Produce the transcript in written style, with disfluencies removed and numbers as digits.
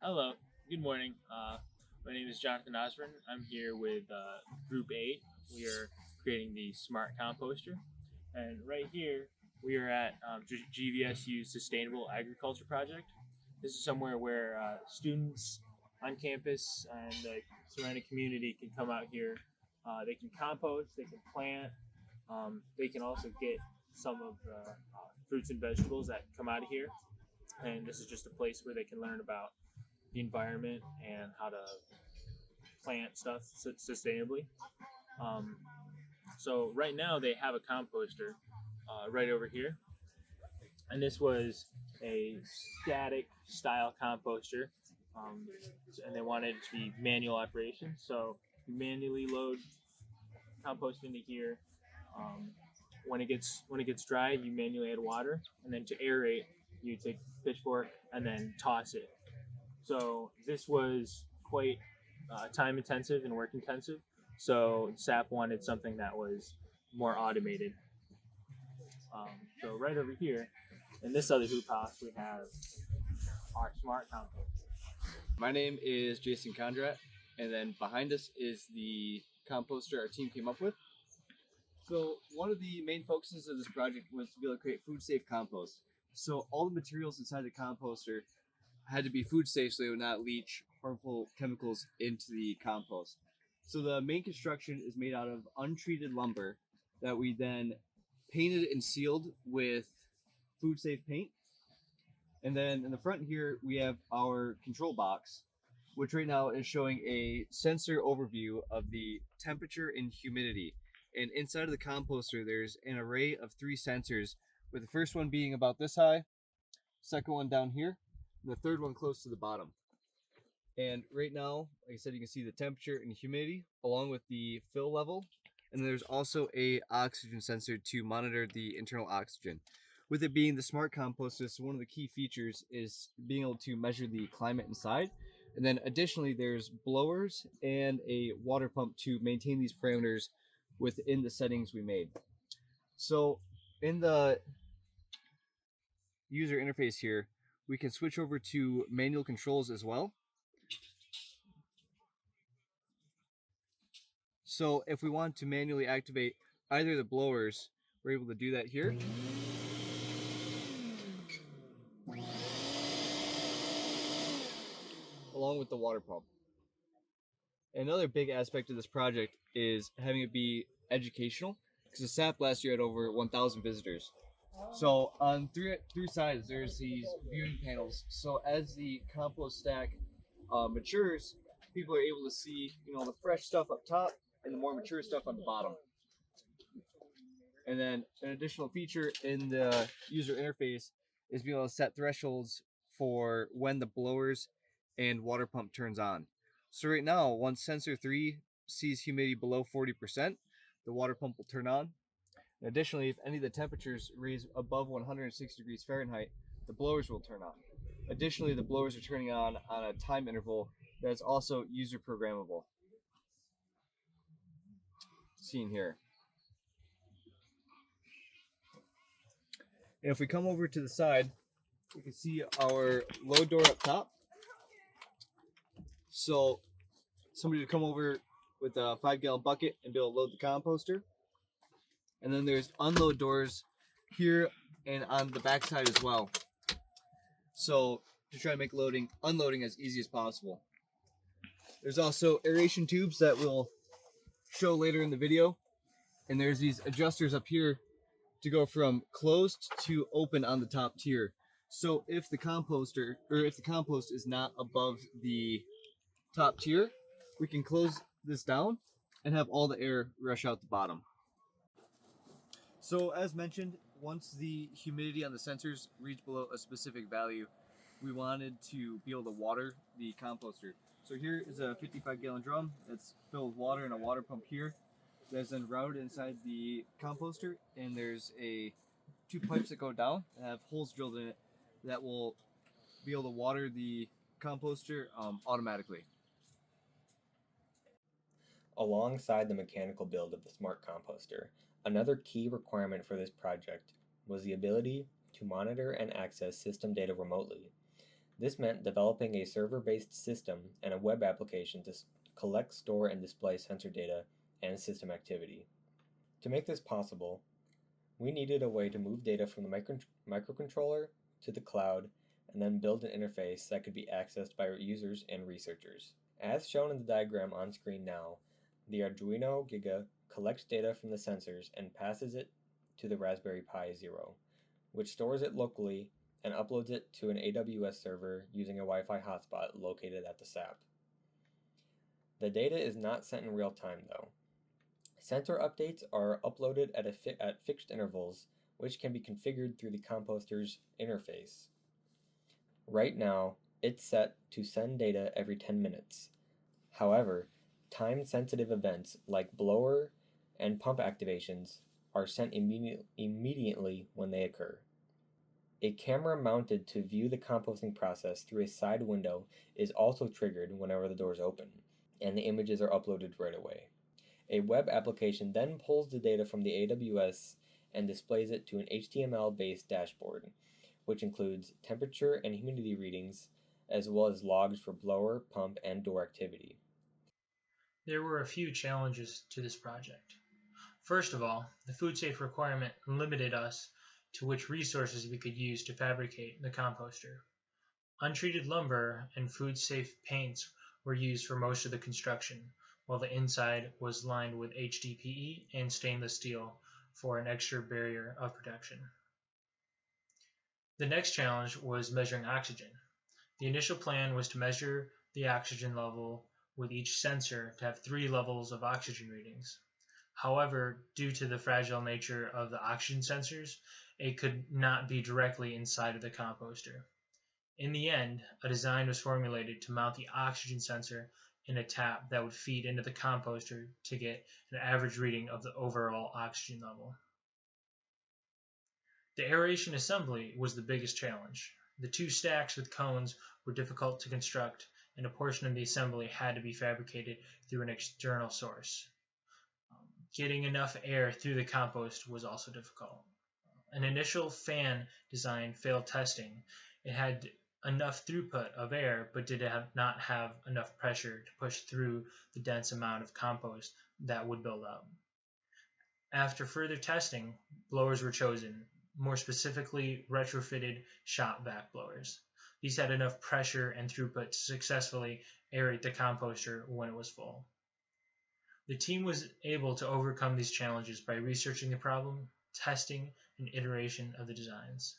Hello, good morning. My name is Jonathan Osborne. I'm here with Group 8. We are creating the Smart Composter. And right here, we are at GVSU's Sustainable Agriculture Project. This is somewhere where students on campus and the surrounding community can come out here. They can compost, they can plant, they can also get some of the fruits and vegetables that come out of here. And this is just a place where they can learn about the environment and how to plant stuff sustainably. Um, so right now they have a composter right over here, and this was a static style composter, and they wanted it to be manual operation. So you manually load compost into here. Um, when it gets dry, you manually add water, and then to aerate, you take pitchfork and then toss it. So this was quite time intensive and work intensive. So SAP wanted something that was more automated. So right over here, in this other hoop house, we have our smart compost. My name is Jason Condrat, and then behind us is the composter our team came up with. So one of the main focuses of this project was to be able to create food-safe compost. So all the materials inside the composter had to be food safe so they would not leach harmful chemicals into the compost. So the main construction is made out of untreated lumber that we then painted and sealed with food safe paint. And then in the front here, we have our control box, which right now is showing a sensor overview of the temperature and humidity. And inside of the composter, there's an array of 3 sensors, with the first one being about this high, second one down here, and the third one close to the bottom. And right now, like I said, you can see the temperature and humidity along with the fill level. And there's also a oxygen sensor to monitor the internal oxygen. With it being the smart composter, so one of the key features is being able to measure the climate inside. And then additionally, there's blowers and a water pump to maintain these parameters within the settings we made. So in the user interface here, we can switch over to manual controls as well. So if we want to manually activate either of the blowers, we're able to do that here. Along with the water pump. Another big aspect of this project is having it be educational, because the SAP last year had over 1,000 visitors. So on three sides, there's these viewing panels. So as the compost stack matures, people are able to see, the fresh stuff up top and the more mature stuff on the bottom. And then an additional feature in the user interface is being able to set thresholds for when the blowers and water pump turns on. So right now, once sensor 3 sees humidity below 40%, the water pump will turn on. And additionally, if any of the temperatures raise above 160 degrees Fahrenheit, the blowers will turn on. Additionally, the blowers are turning on a time interval that's also user programmable. Seen here. And if we come over to the side, you can see our load door up top. So somebody would come over with a 5-gallon bucket and be able to load the composter. And then there's unload doors here and on the back side as well. So to try to make unloading as easy as possible. There's also aeration tubes that we'll show later in the video. And there's these adjusters up here to go from closed to open on the top tier. So if the compost is not above the top tier, we can close this down and have all the air rush out the bottom. So as mentioned, once the humidity on the sensors reached below a specific value, we wanted to be able to water the composter. So here is a 55-gallon drum that's filled with water and a water pump here that's then routed inside the composter, and there's 2 pipes that go down and have holes drilled in it that will be able to water the composter automatically. Alongside the mechanical build of the smart composter, another key requirement for this project was the ability to monitor and access system data remotely. This meant developing a server-based system and a web application to collect, store, and display sensor data and system activity. To make this possible, we needed a way to move data from the microcontroller to the cloud and then build an interface that could be accessed by users and researchers. As shown in the diagram on screen now, the Arduino Giga collects data from the sensors and passes it to the Raspberry Pi Zero, which stores it locally and uploads it to an AWS server using a Wi-Fi hotspot located at the SAP. The data is not sent in real time though. Sensor updates are uploaded at fixed intervals, which can be configured through the Composter's interface. Right now, it's set to send data every 10 minutes. However, time-sensitive events like blower and pump activations are sent immediately when they occur. A camera mounted to view the composting process through a side window is also triggered whenever the doors open, and the images are uploaded right away. A web application then pulls the data from the AWS and displays it to an HTML-based dashboard, which includes temperature and humidity readings, as well as logs for blower, pump, and door activity. There were a few challenges to this project. First of all, the food safe requirement limited us to which resources we could use to fabricate the composter. Untreated lumber and food safe paints were used for most of the construction, while the inside was lined with HDPE and stainless steel for an extra barrier of protection. The next challenge was measuring oxygen. The initial plan was to measure the oxygen level with each sensor to have 3 levels of oxygen readings. However, due to the fragile nature of the oxygen sensors, it could not be directly inside of the composter. In the end, a design was formulated to mount the oxygen sensor in a tap that would feed into the composter to get an average reading of the overall oxygen level. The aeration assembly was the biggest challenge. The 2 stacks with cones were difficult to construct, and a portion of the assembly had to be fabricated through an external source. Getting enough air through the compost was also difficult. An initial fan design failed testing. It had enough throughput of air, but did not have enough pressure to push through the dense amount of compost that would build up. After further testing, blowers were chosen, more specifically retrofitted shop vac blowers. These had enough pressure and throughput to successfully aerate the composter when it was full. The team was able to overcome these challenges by researching the problem, testing, and iteration of the designs.